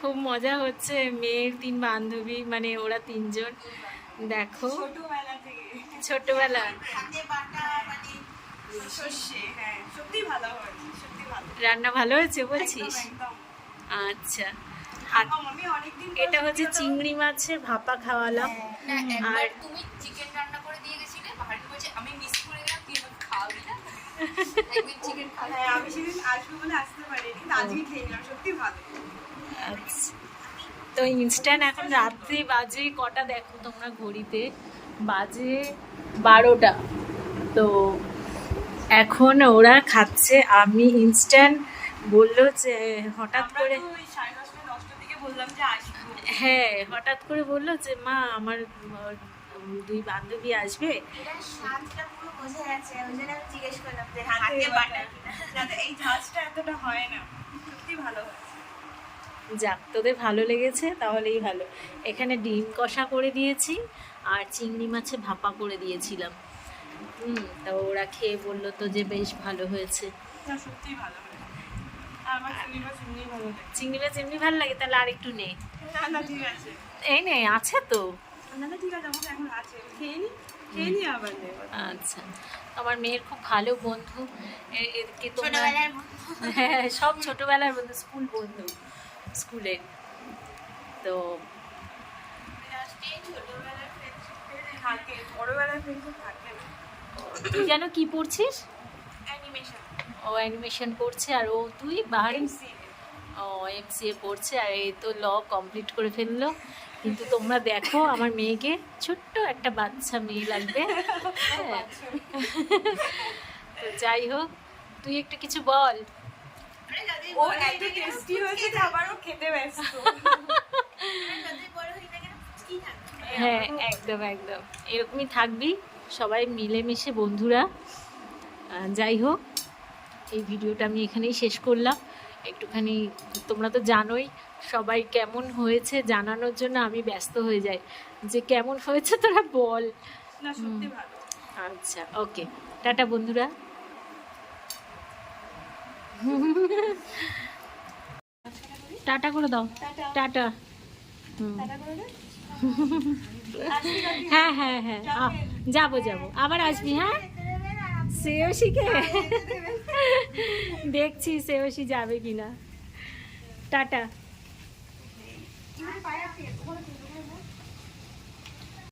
খুব মজা হচ্ছে। মেয়ের 3 বান্ধবী, মানে ওরা 3 জন, দেখো ছোটবেলা থেকে ছোটবেলা। হাতে বাটা মানে সর্ষে, হ্যাঁ সত্যি ভালো হয়েছে, সত্যি ভালো। রান্না ভালো হয়েছে বলছিস? একদম একদম। আচ্ছা। আর আমি অনেকদিন এটা হচ্ছে চিংড়ি মাছের ভাপা খাওয়ালাম। আর তুমি চিকেন রান্না করে দিয়ে গেছিলে, বাহারি বলছে আমি মিস করে গেলাম, তুই আমাকে খাওয়াবি না? একদিন চিকেন খাওয়া। হ্যাঁ আমি সেদিন আসবো বলে আসতে পারিনি, কিন্তু আজকে খেয়ে নিলাম, সত্যি ভালো। আচ্ছা, তো ইনস্ট্যান্ট এখন রাত্রি বাজে কটা দেখো তোমরা ঘড়িতে, বাজে 12টা। তো এখন ওরা খাচ্ছে, আমি ইনস্ট্যান্ট বললো যে হঠাৎ আমরা করে, তো ওই 10:30 10টার দিকে বললাম যে আসবো। হ্যাঁ হঠাৎ করে বললো যে মা আমার 2 বান্ধবী আসবে। এটা স্বাদটা পুরো বোঝা যাচ্ছে, ওই জন্য আমি জিজ্ঞেস করলাম যে হাতে বাটা কিনা, যাতে এই ঝাঁজটা এতটা হয় না, সত্যি ভালো হয়েছে। যাক, তোদের ভালো লেগেছে তাহলেই ভালো। এখানে ডিম কষা করে দিয়েছি আর চিংড়ি মাছে ভাপা করে দিয়েছিলাম। তো ওরা খেয়ে বললো তো যে বেশ ভালো হয়েছে। না সত্যি ভালো হয়েছে। আমার চিংড়ি মাছ এমনি ভালো লাগে। চিংড়ি মাছ এমনি ভালো লাগে, তাহলে আর একটু নে। না না ঠিক আছে, এই নে, আছে তো। না না ঠিক আছে, আমার এখন আছে, খেয়ে নি আবার নেব। আচ্ছা, আমার মেয়ের খুব ভালো বন্ধু। এদেরকে তোমরা, ছোটবেলার বন্ধু। হ্যাঁ সব ছোটবেলার বন্ধু, স্কুল বন্ধু, স্কুলের। তো ছোটবেলার ফ্রেন্ডশিপ থাকে, বড়বেলার ফ্রেন্ডশিপ থাকে না। তুই যেন কি পড়ছিস? অ্যানিমেশন, ও অ্যানিমেশন পড়ছে, আর ও তুই বাহারি? এমসি। ও এমসিএ পড়ছে, আর এই তো ল কমপ্লিট করে ফেললো। কিন্তু তোমরা দেখো আমার মেয়েকে, ছোট্ট একটা বাচ্চা মেয়ে লাগবে। হ্যাঁ। তো যাই হোক, তুই একটু কিছু বল। ও এত টেস্টি হয়েছে যে আবারও খেতে ব্যস্ত। হ্যাঁ একদম একদম, এরকমই থাকবি, সবাই মিলেমিশে বন্ধুরা। যাই হোক, এই ভিডিওটা আমি এখানেই শেষ করলাম। একটুখানি, তোমরা তো জানোই সবাই কেমন হয়েছে জানানোর জন্য আমি ব্যস্ত হয়ে যাই, যে কেমন হয়েছে তোরা বল। না সত্যি ভালো। আচ্ছা ওকে, টাটা বন্ধুরা। টাটা করে দাও। টাটা। হ্যাঁ হ্যাঁ হ্যাঁ, যাবো যাবো, আবার আসবি। হ্যাঁ, শ্রেয়সীকে দেখছি শ্রেয়সী যাবে কিনা। টাটা।